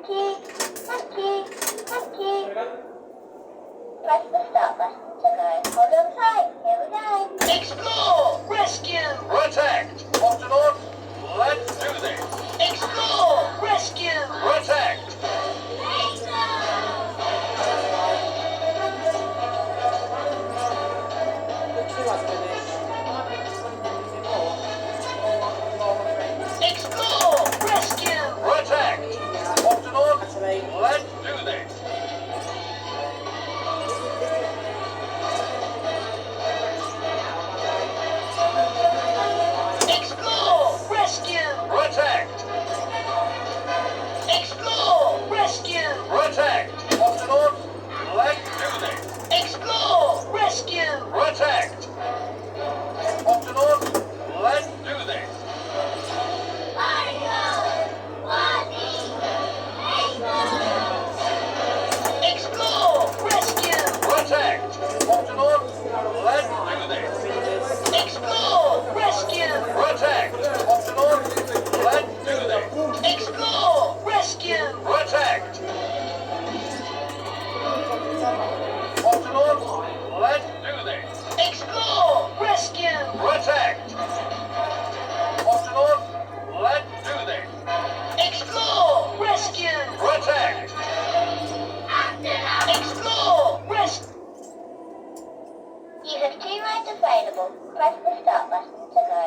you, thank you, thank you. Press the start button to go. Hold on tight, here we go. Explore! Rescue! Protect! Octonauts, let's do this! Explore! Rescue! Protect! Explore! Rescue! Protect! Octonauts, let's do this! Explore! Rescue! Protect! Explore! Rescue! Protect! Octonauts, let's do this! Explore! Rescue! Protect! Octonauts, let's do this! Explore! Rescue! Protect! Octonauts, let's do this! Explore! Rescue! Protect! Octonauts, let's do this! Explore! Rescue! Protect! Octonauts, let's do this! Explore! Rescue! Protect! Octonauts, let's do this! Explore! Rescue! Protect! Explore! Rescue! You have 2 rides available. Press the start button to go.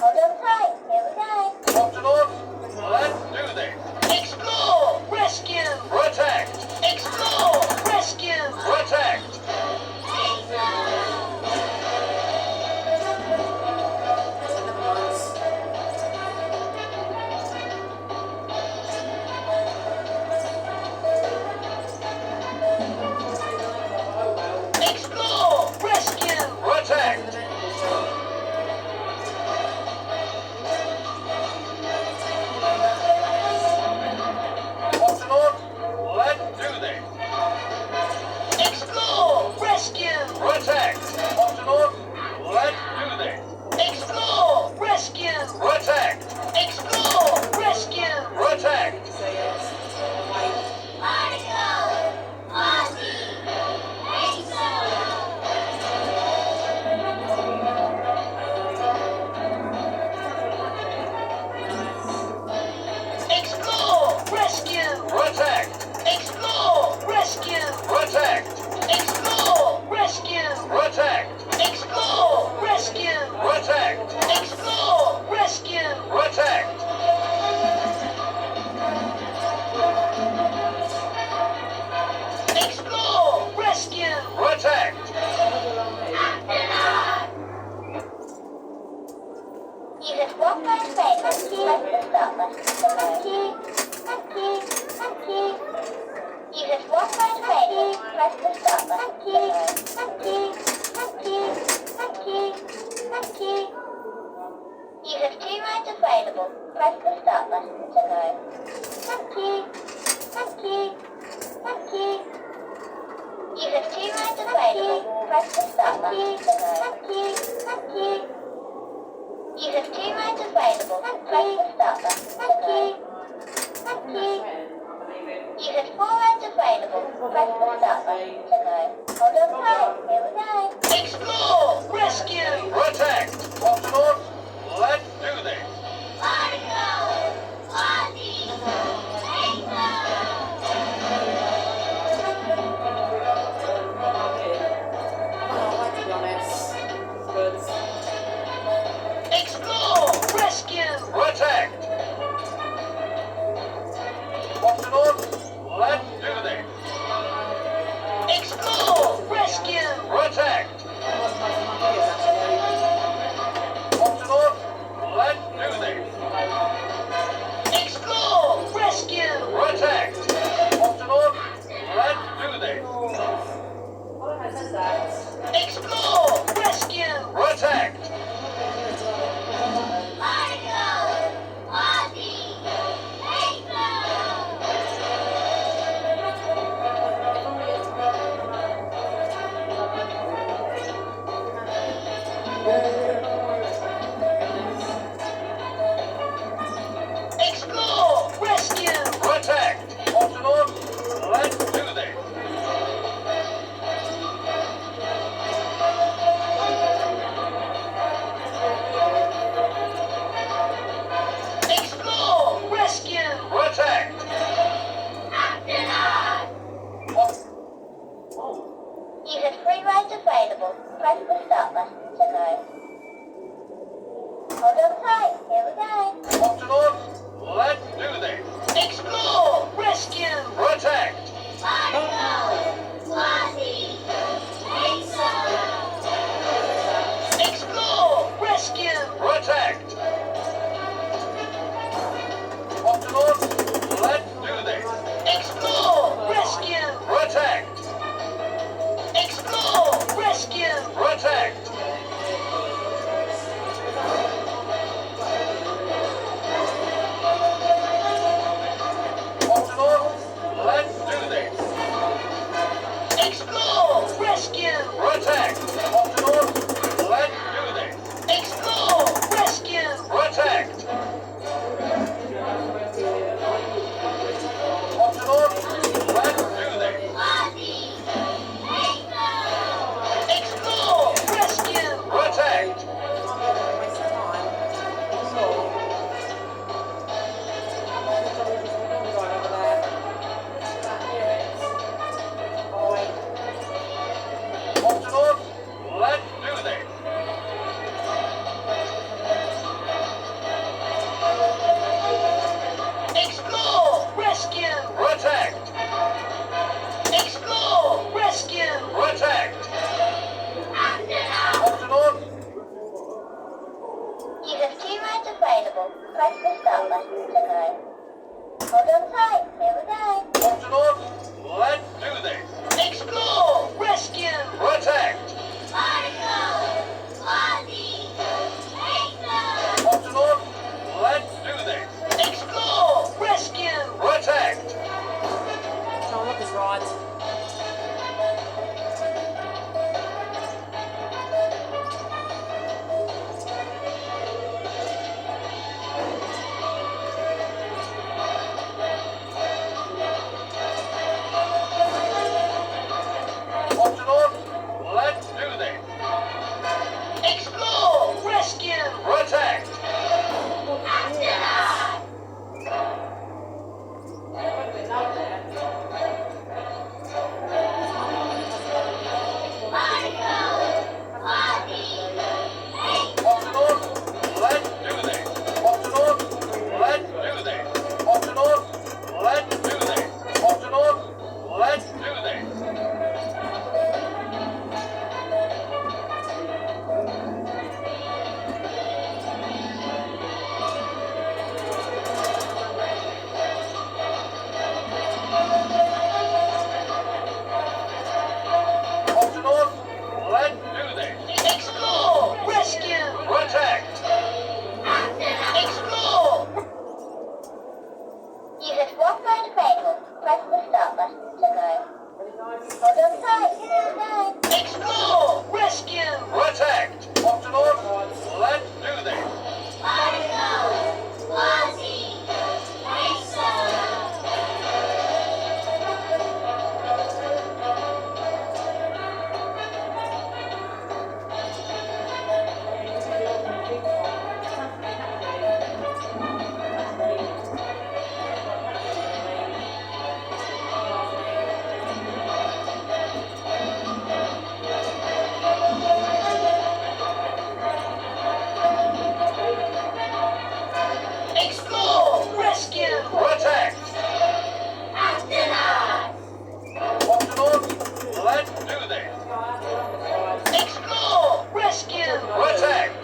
Hold on tight, here we go. Octonauts, let's do this! Explore! Rescue! Protect! Explore! Rescue! Protect! Explore! Rescue! Protect! Octonauts, let's do this! Explore! Rescue! Protect! Octonauts, let's do this! Explore! Rescue! Protect! Explore! Rescue! Protect! Explore! Rescue! Protect! Explore! Rescue! Protect! Explore! Rescue! Protect! Explore! Rescue! Protect! Explore! Rescue! Protect! Explore! Rescue! Protect! You have 1 ride available. Press the start button to go. Thank you, thank you, thank you. You have 1 ride available. Press the start button to go. Thank you, thank you, thank you, thank you. You have 2 rides available. Press the start button to go. Thank you, thank you, thank you. You have 2 rides available. Press the start button to go. Thank you, thank you. You have 2 rides available. Press the start button to go. Thank you. You have 4 rides available. Press the start button to go. Hold on tight, here we go. Explore! Rescue! Protect! Octonauts, let's do this! Explore! Rescue! Protect! Octonauts, let's do this! Explore! Rescue! Protect! Octonauts, tight. Here we go. Octonauts, let's do this. Explore! Rescue! Protect. Explore! Rescue! Protect. Octonauts, let's do this. Explore! Rescue! Protect. Explore! Rescue! Protect. Octonauts, let's do this. Explore! Rescue! Protect. Octonauts, let's do this. Explore! Rescue! Protect. Octonauts, let's do this. Explore! Rescue! Protect. Octonauts, let's do this. Explore! Rescue! Protect. Explore! Rescue! Protect. Octonauts, You have 2 rounds available. Press the start button to go. Hold on tight. Here we go. Octonauts, let's do this. Explore! Rescue! Protect. Octonauts, let's do this. Explore! Rescue! Protect. Oh, look, his rods. Octonauts, let's do this. Explore! Rescue! Protect. Octonauts, let's do this. Octonauts, let's do this. Octonauts, let's do this. Octonauts, let's do this. Octonauts, let's do this. Explore! Rescue! Protect. Explore! You have 1 round available. Press the start button to go. Hold on tight. Here we go. Explore! Rescue! Protect. Octonauts, let's do this. Explore! Rescue! Protect. Octonauts, let's do this. Explore! Rescue! Protect.